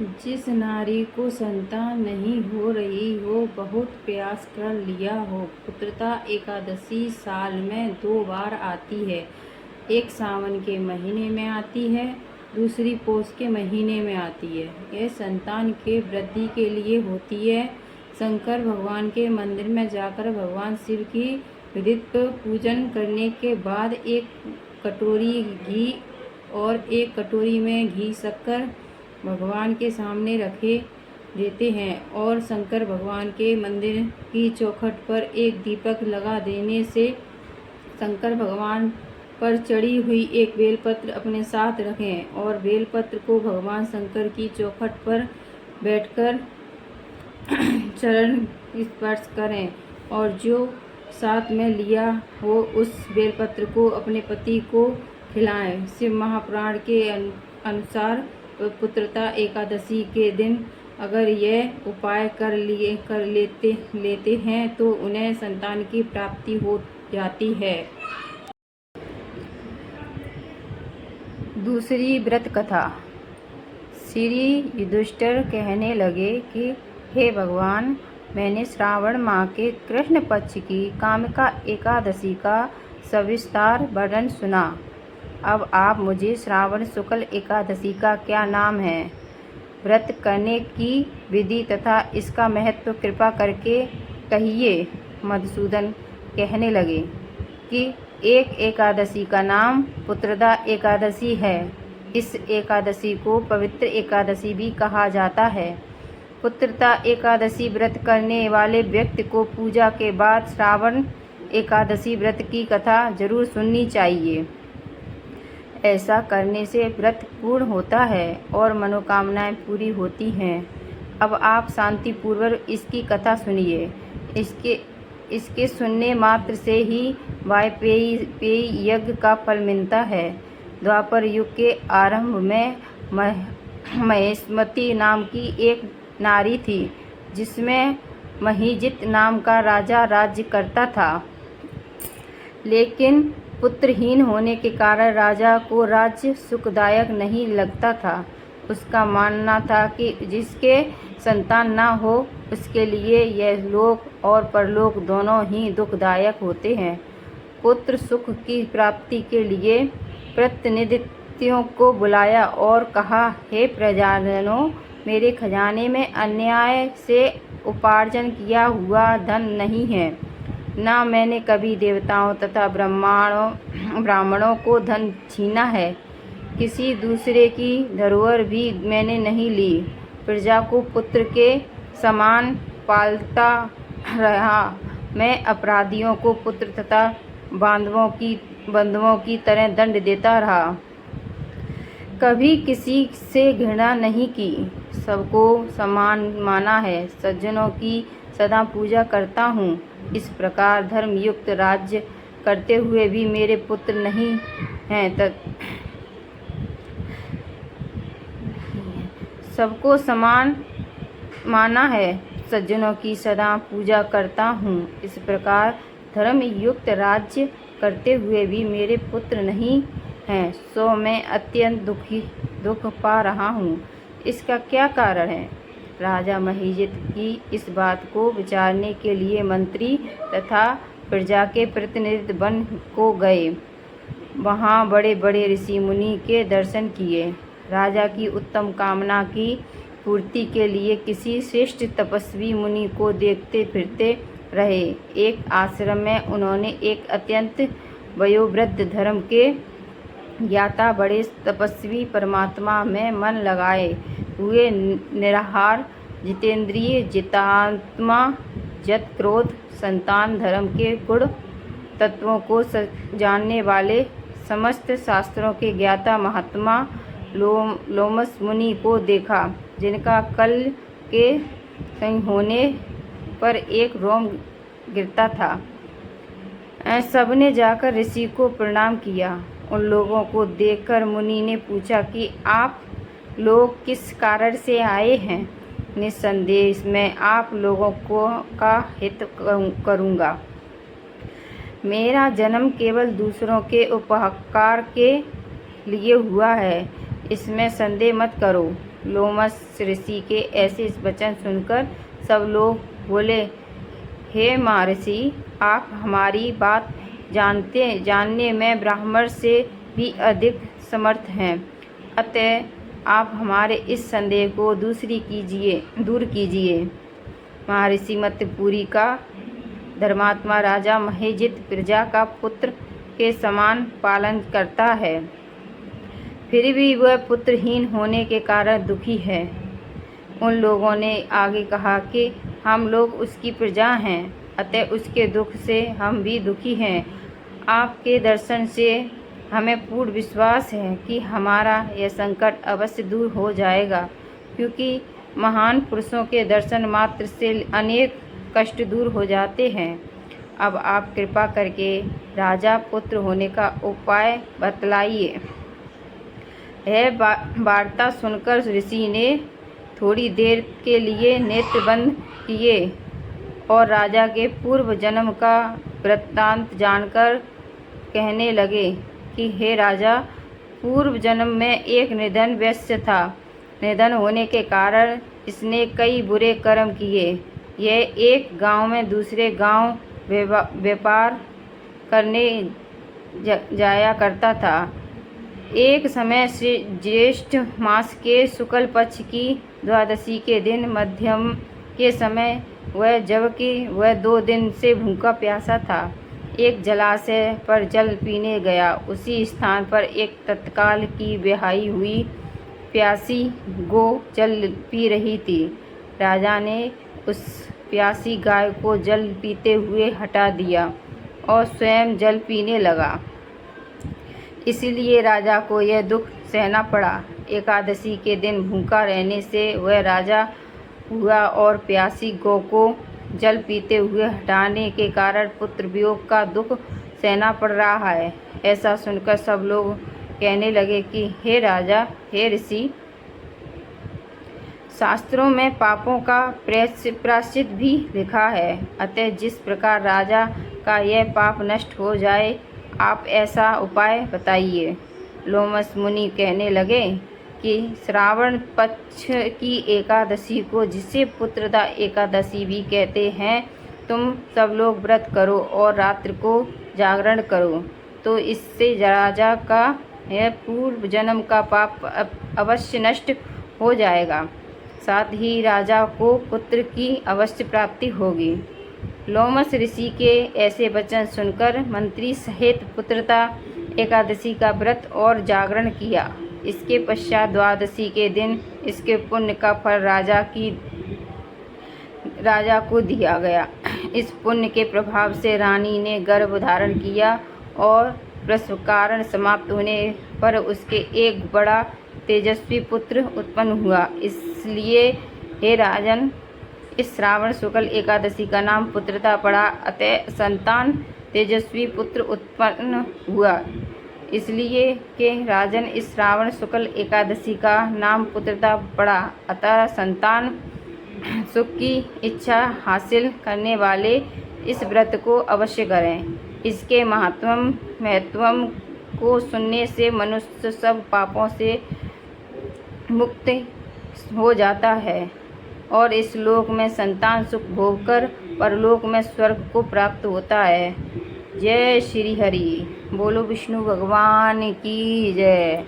जिस नारी को संतान नहीं हो रही हो, बहुत प्रयास कर लिया हो। पुत्रदा एकादशी साल में 2 बार आती है। एक सावन के महीने में आती है, दूसरी पौष के महीने में आती है। यह संतान के वृद्धि के लिए होती है। शंकर भगवान के मंदिर में जाकर भगवान शिव की विधिवत पूजन करने के बाद एक कटोरी घी और एक कटोरी में घी शक्कर भगवान के सामने रखे देते हैं और शंकर भगवान के मंदिर की चौखट पर एक दीपक लगा देने से शंकर भगवान पर चढ़ी हुई एक बेलपत्र अपने साथ रखें और बेलपत्र को भगवान शंकर की चौखट पर बैठकर चरण स्पर्श करें और जो साथ में लिया हो उस बेलपत्र को अपने पति को खिलाएं। शिव महापुराण के अनुसार पुत्रदा एकादशी के दिन अगर यह उपाय कर लेते हैं तो उन्हें संतान की प्राप्ति हो जाती है। दूसरी व्रत कथा। श्री युधिष्ठिर कहने लगे कि हे भगवान, मैंने श्रावण माह के कृष्ण पक्ष की कामिका एकादशी का सविस्तार वर्णन सुना। अब आप मुझे श्रावण शुक्ल एकादशी का क्या नाम है, व्रत करने की विधि तथा इसका महत्व कृपा करके कहिए। मधुसूदन कहने लगे कि एक एकादशी का नाम पुत्रदा एकादशी है। इस एकादशी को पवित्र एकादशी भी कहा जाता है। पुत्रदा एकादशी व्रत करने वाले व्यक्ति को पूजा के बाद श्रावण एकादशी व्रत की कथा जरूर सुननी चाहिए। ऐसा करने से व्रत पूर्ण होता है और मनोकामनाएं पूरी होती हैं। अब आप शांतिपूर्वक इसकी कथा सुनिए। इसके सुनने मात्र से ही वाजपेयी यज्ञ का फल मिलता है। द्वापर युग के आरंभ में महेशमती नाम की एक नारी थी, जिसमें महीजित नाम का राजा राज्य करता था। लेकिन पुत्रहीन होने के कारण राजा को राज्य सुखदायक नहीं लगता था। उसका मानना था कि जिसके संतान न हो उसके लिए यह लोक और परलोक दोनों ही दुखदायक होते हैं। पुत्र सुख की प्राप्ति के लिए प्रतिनिधियों को बुलाया और कहा, हे प्रजाजनों, मेरे खजाने में अन्याय से उपार्जन किया हुआ धन नहीं है। न मैंने कभी देवताओं तथा ब्राह्मणों को धन छीना है। किसी दूसरे की धरोहर भी मैंने नहीं ली। प्रजा को पुत्र के समान पालता रहा। मैं अपराधियों को पुत्र तथा बंधुओं की तरह दंड देता रहा। कभी किसी से घृणा नहीं की, सबको समान माना है। सज्जनों की सदा पूजा करता हूँ। इस प्रकार धर्मयुक्त राज्य करते हुए भी मेरे पुत्र नहीं हैं। सबको समान माना है। सज्जनों की सदा पूजा करता हूँ। इस प्रकार धर्मयुक्त राज्य करते हुए भी मेरे पुत्र नहीं हैं, सो मैं अत्यंत दुख पा रहा हूँ। इसका क्या कारण है? राजा महीजित की इस बात को विचारने के लिए मंत्री तथा प्रजा के प्रतिनिधि वन को गए। वहाँ बड़े बड़े ऋषि मुनि के दर्शन किए। राजा की उत्तम कामना की पूर्ति के लिए किसी श्रेष्ठ तपस्वी मुनि को देखते फिरते रहे। एक आश्रम में उन्होंने एक अत्यंत वयोवृद्ध धर्म के ज्ञाता बड़े तपस्वी परमात्मा में मन लगाए हुए निराहार जितेंद्रिय जितात्मा जत क्रोध संतान धर्म के गुण तत्वों को जानने वाले समस्त शास्त्रों के ज्ञाता महात्मा लोमस मुनि को देखा, जिनका कल के कहीं होने पर एक रोम गिरता था। सबने जाकर ऋषि को प्रणाम किया। उन लोगों को देखकर मुनि ने पूछा कि आप लोग किस कारण से आए हैं? निस्संदेह मैं आप लोगों का हित करूँगा। मेरा जन्म केवल दूसरों के उपकार के लिए हुआ है, इसमें संदेह मत करो। लोमस ऋषि के ऐसे वचन सुनकर सब लोग बोले, हे महर्षि, आप हमारी बात जानने में ब्राह्मण से भी अधिक समर्थ हैं, अतः आप हमारे इस संदेह को दूर कीजिए। महर्षि मत्पुरी का धर्मात्मा राजा महेजित प्रजा का पुत्र के समान पालन करता है, फिर भी वह पुत्रहीन होने के कारण दुखी है। उन लोगों ने आगे कहा कि हम लोग उसकी प्रजा हैं, अतः उसके दुख से हम भी दुखी हैं। आपके दर्शन से हमें पूर्ण विश्वास है कि हमारा यह संकट अवश्य दूर हो जाएगा, क्योंकि महान पुरुषों के दर्शन मात्र से अनेक कष्ट दूर हो जाते हैं। अब आप कृपा करके राजा पुत्र होने का उपाय बतलाइए। यह वार्ता सुनकर ऋषि ने थोड़ी देर के लिए नेत्र बंद किए और राजा के पूर्व जन्म का वृत्तांत जानकर कहने लगे कि हे राजा, पूर्व जन्म में एक निर्धन वैश्य था। निर्धन होने के कारण इसने कई बुरे कर्म किए। यह एक गांव में दूसरे गांव व्यापार करने जाया करता था। एक समय से ज्येष्ठ मास के शुक्ल पक्ष की द्वादशी के दिन मध्यम के समय जबकि वह 2 दिन से भूखा प्यासा था, एक जलाशय पर जल पीने गया। उसी स्थान पर एक तत्काल की ब्याही हुई प्यासी गो जल पी रही थी। राजा ने उस प्यासी गाय को जल पीते हुए हटा दिया और स्वयं जल पीने लगा। इसलिए राजा को यह दुख सहना पड़ा। एकादशी के दिन भूखा रहने से वह राजा हुआ और प्यासी गौ को जल पीते हुए हटाने के कारण पुत्र वियोग का दुख सहना पड़ रहा है। ऐसा सुनकर सब लोग कहने लगे कि हे राजा, हे ऋषि, शास्त्रों में पापों का प्रायश्चित भी लिखा है, अतः जिस प्रकार राजा का यह पाप नष्ट हो जाए, आप ऐसा उपाय बताइए। लोमस मुनि कहने लगे कि श्रावण पक्ष की एकादशी को, जिसे पुत्रदा एकादशी भी कहते हैं, तुम सब लोग व्रत करो और रात्रि को जागरण करो, तो इससे राजा का यह पूर्व जन्म का पाप अवश्य नष्ट हो जाएगा। साथ ही राजा को पुत्र की अवश्य प्राप्ति होगी। लोमस ऋषि के ऐसे वचन सुनकर मंत्री सहित पुत्रदा एकादशी का व्रत और जागरण किया। इसके पश्चात द्वादशी के दिन इसके पुण्य का फल राजा को दिया गया। इस पुण्य के प्रभाव से रानी ने गर्भ धारण किया और प्रसव कारण समाप्त होने पर उसके एक बड़ा तेजस्वी पुत्र उत्पन्न हुआ। इसलिए हे राजन, इस श्रावण शुक्ल एकादशी का नाम पुत्रदा पड़ा, अतः संतान तेजस्वी पुत्र उत्पन्न हुआ। इसलिए कि राजन, इस श्रावण शुक्ल एकादशी का नाम पुत्रदा पड़ा, अतः संतान सुख की इच्छा हासिल करने वाले इस व्रत को अवश्य करें। इसके महत्व को सुनने से मनुष्य सब पापों से मुक्त हो जाता है और इस लोक में संतान सुख भोगकर परलोक में स्वर्ग को प्राप्त होता है। जय श्री हरि। बोलो विष्णु भगवान की जय।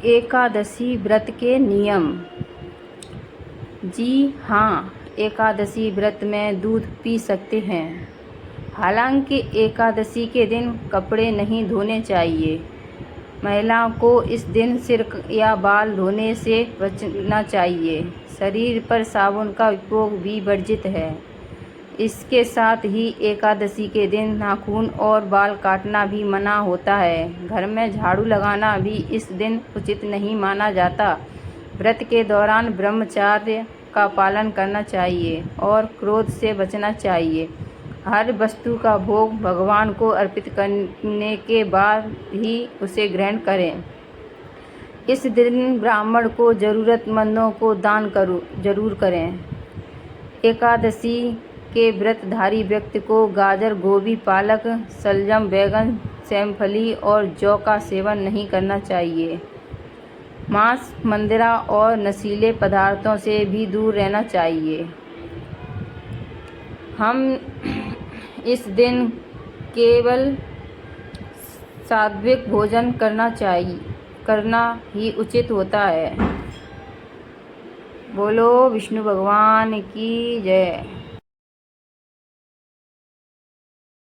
एकादशी व्रत के नियम। जी हाँ, एकादशी व्रत में दूध पी सकते हैं। हालांकि एकादशी के दिन कपड़े नहीं धोने चाहिए। महिलाओं को इस दिन सिर या बाल धोने से बचना चाहिए। शरीर पर साबुन का उपयोग भी वर्जित है। इसके साथ ही एकादशी के दिन नाखून और बाल काटना भी मना होता है। घर में झाड़ू लगाना भी इस दिन उचित नहीं माना जाता। व्रत के दौरान ब्रह्मचर्य का पालन करना चाहिए और क्रोध से बचना चाहिए। हर वस्तु का भोग भगवान को अर्पित करने के बाद ही उसे ग्रहण करें। इस दिन ब्राह्मण को ज़रूरतमंदों को दान जरूर करें। एकादशी के व्रतधारी व्यक्ति को गाजर, गोभी, पालक, शलजम, बैगन, सेमफली और जौ का सेवन नहीं करना चाहिए। मांस, मंदिरा और नशीले पदार्थों से भी दूर रहना चाहिए। हम इस दिन केवल सात्विक भोजन करना ही उचित होता है। बोलो विष्णु भगवान की जय।